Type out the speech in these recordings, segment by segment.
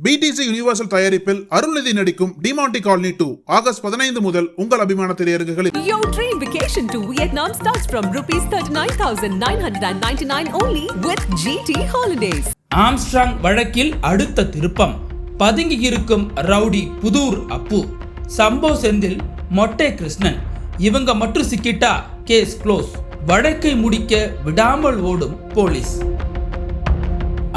BTC universal தயாரிப்பில் அருள்நிதி நடிக்கும் Demonte colony 2 August 15 முதல் உங்கள் அபிமான திரையரங்குகளில். Your dream vacation to Vietnam starts from ₹39,999 only with GT Holidays. Armstrong வழக்கில் அடுத்த திருப்பம். பதுங்கி இருக்கும் ரவுடி புதூர் அப்பு, சம்போ செந்தில், மொட்டை கிருஷ்ணன் இவங்க மட்டும் சிக்கிட்டா கேஸ் க்ளோஸ். வழக்கை முடிக்க விடாமல் ஓடும் போலீஸ்.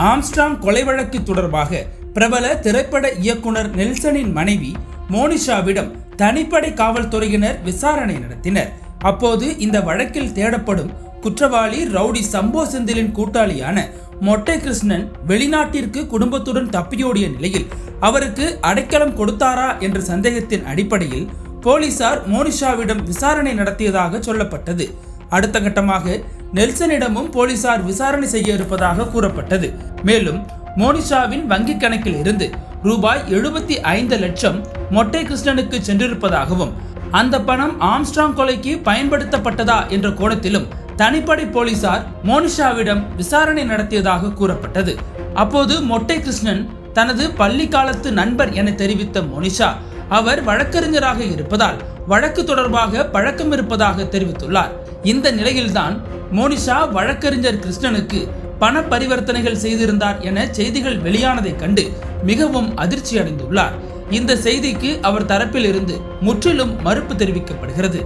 ஆம்ஸ்ட்ராங் கொலை வழக்கு தொடர்பாக பிரபல திரைப்பட இயக்குனர் நெல்சனின் மனைவி மோனிஷாவிடம் தனிப்படை காவல்துறையினர் விசாரணை நடத்தினர். அப்போது இந்த வழக்கில் தேடப்படும் குற்றவாளி ரவுடி சம்போ செந்திலின் கூட்டாளியான மொட்டை கிருஷ்ணன் வெளிநாட்டிற்கு குடும்பத்துடன் தப்பியோடிய நிலையில் அவருக்கு அடைக்கலம் கொடுத்தாரா என்ற சந்தேகத்தின் அடிப்படையில் போலீசார் மோனிஷாவிடம் விசாரணை நடத்தியதாக சொல்லப்பட்டது. அடுத்த கட்டமாக நெல்சனிடமும் போலீசார் விசாரணை செய்ய இருப்பதாக கூறப்பட்டது. மேலும் மோனிஷாவின் வங்கி கணக்கில் இருந்து ரூபாய் 75 லட்சம் மொட்டை கிருஷ்ணனுக்கு சென்றிருப்பதாகவும் அந்த பணம் ஆம்ஸ்ட்ராங் கொலைக்கு பயன்படுத்தப்பட்டதா என்ற கோணத்திலும் தனிப்படை போலீசார் மோனிஷாவிடம் விசாரணை நடத்தியதாக கூறப்பட்டது. அப்போது மொட்டை கிருஷ்ணன் தனது பள்ளி காலத்து நண்பர் என தெரிவித்த மோனிஷா அவர் வழக்கறிஞராக இருப்பதால் வழக்கு தொடர்பாக பழக்கம் இருப்பதாக தெரிவித்துள்ளார். இந்த நிலையில்தான் மோனிஷா வழக்கறிஞர் கிருஷ்ணனுக்கு பண பரிவர்த்தனைகள் செய்திருந்தார் என செய்திகள் வெளியானதை கண்டு மிகவும் அதிர்ச்சி அடைந்துள்ளார். இந்த செய்திக்கு அவர் தரப்பில் இருந்து முற்றிலும் மறுப்பு தெரிவிக்கப்படுகிறது.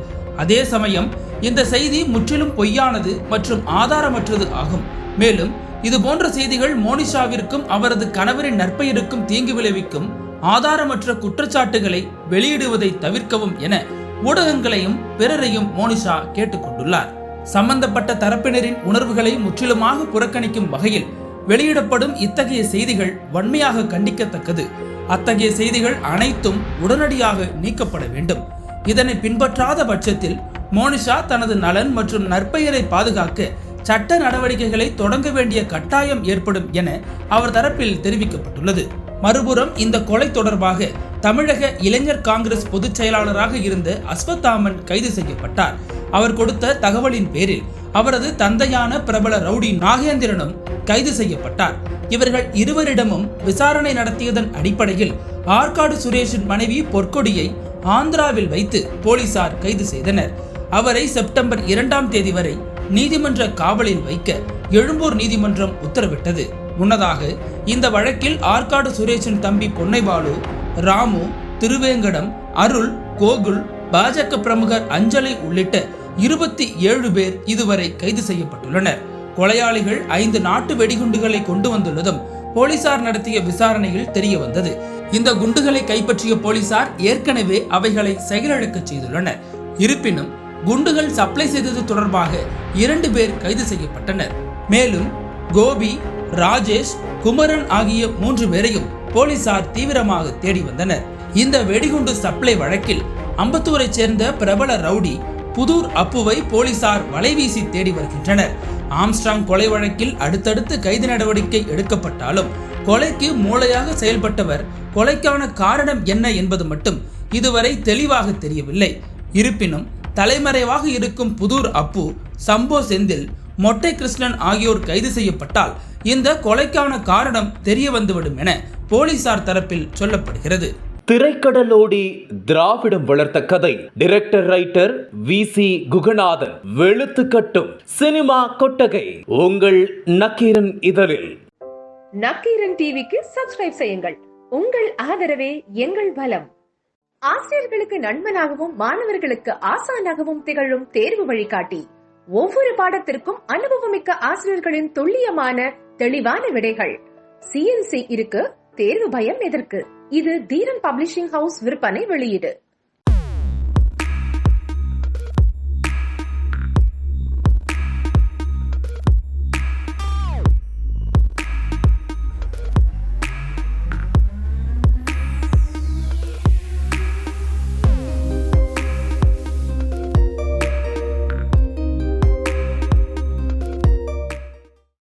அதே சமயம் இந்த செய்தி முற்றிலும் பொய்யானது மற்றும் ஆதாரமற்றது ஆகும். மேலும் இது போன்ற செய்திகள் மோனிஷாவிற்கும் அவரது கணவரின் நற்பெயருக்கும் தீங்கு விளைவிக்கும் ஆதாரமற்ற குற்றச்சாட்டுகளை வெளியிடுவதை தவிர்க்கவும் என ஊடகங்களையும் பிறரையும் மோனிஷா கேட்டுக்கொண்டுள்ளார். சம்பந்தப்பட்ட தரப்பினரின் உணர்வுகளை முற்றிலுமாக புறக்கணிக்கும் வகையில் வெளியிடப்படும் இத்தகைய செய்திகள் வன்மையாக கண்டிக்கத்தக்கது. அத்தகைய செய்திகள் அனைத்தும் உடனடியாக நீக்கப்பட வேண்டும். இதனை பின்பற்றாத பட்சத்தில் மோனிஷா தனது நலன் மற்றும் நற்பெயரை பாதுகாக்க சட்ட நடவடிக்கைகளை தொடங்க வேண்டிய கட்டாயம் ஏற்படும் என அவர் தரப்பில் தெரிவிக்கப்பட்டுள்ளது. மறுபுறம் இந்த கொலை தொடர்பாக தமிழக இளைஞர் காங்கிரஸ் பொதுச் செயலாளராக இருந்த அஸ்வத்தாமன் கைது செய்யப்பட்டார். அவர் கொடுத்த தகவலின் பேரில் அவரது தந்தையான பிரபல ரவுடி நாகேந்திரனும் கைது செய்யப்பட்டார். இவர்கள் இருவரிடமும் விசாரணை நடத்தியதன் அடிப்படையில் ஆற்காடு சுரேஷின் மனைவி பொற்கொடியை ஆந்திராவில் வைத்து போலீசார் கைது செய்தனர். அவரை செப்டம்பர் 2ஆம் தேதி வரை நீதிமன்ற காவலில் வைக்க எழும்பூர் நீதிமன்றம் உத்தரவிட்டது. முன்னதாக இந்த வழக்கில் ஆற்காடு சுரேஷின் தம்பி பொன்னைபாலு, ராமு, திருவேங்கடம், அருள், கோகுல், பாஜக பிரமுகர் அஞ்சலி உள்ளிட்ட 27 பேர் இதுவரை கைது செய்யப்பட்டுள்ளனர். கொலையாளிகள் 5 நாட்டு வெடிகுண்டுகளை கொண்டு வந்துள்ளதும் போலீசார் நடத்திய விசாரணையில் தெரிய வந்தது. இந்த குண்டுகளை கைப்பற்றிய போலீசார் ஏற்கனவே அவைகளை செயலிழக்க செய்துள்ளனர். இருப்பினும் குண்டுகள் சப்ளை செய்தது தொடர்பாக 2 பேர் கைது செய்யப்பட்டனர். மேலும் கோபி, ராஜேஷ், குமரன் ஆகிய 3 பேரையும் போலீசார் தீவிரமாக தேடி வந்தனர். இந்த வெடிகுண்டு சப்ளை வழக்கில் அம்பத்தூரை சேர்ந்த பிரபல ரவுடி புதூர் அப்புவை போலீசார் வலைவீசி தேடி வருகின்றனர். ஆம்ஸ்ட்ராங் கொலை வழக்கில் அடுத்தடுத்து கைது நடவடிக்கை எடுக்கப்பட்டாலும் கொலைக்கு மூளையாக செயல்பட்டவர், கொலைக்கான காரணம் என்ன என்பது மட்டும் இதுவரை தெளிவாக தெரியவில்லை. இருப்பினும் தலைமறைவாக இருக்கும் புதூர் அப்பு, சம்போ செந்தில், மொட்டை கிருஷ்ணன் ஆகியோர் கைது செய்யப்பட்டால் இந்த கொலைக்கான காரணம் தெரிய வந்துவிடும் என போலீசார் தரப்பில் சொல்லப்படுகிறது. திரைக்கடலோடி திராவிடம் வளர்த்த கதை. Director writer VC Guganathan. வெளுத்து கட்டும் சினிமா கொட்டகை உங்கள் நக்கீரன் இதழில். நக்கீரன் டிவிக்கு சப்ஸ்கிரைப் செய்யுங்கள். உங்கள் ஆதரவே எங்கள் பலம். ஆசிரியர்களுக்கு நண்பனாகவும் மாணவர்களுக்கு ஆசானாகவும் திகழும் தேர்வு வழிகாட்டி. ஒவ்வொரு பாடத்திற்கும் அனுபவமிக்க ஆசிரியர்களின் துல்லியமான தெளிவான விடைகள். CNC இருக்கு, தேர்வு பயம் எதற்கு? இது தீரன் பப்ளிஷிங் ஹவுஸ் விற்பனை வெளியீடு.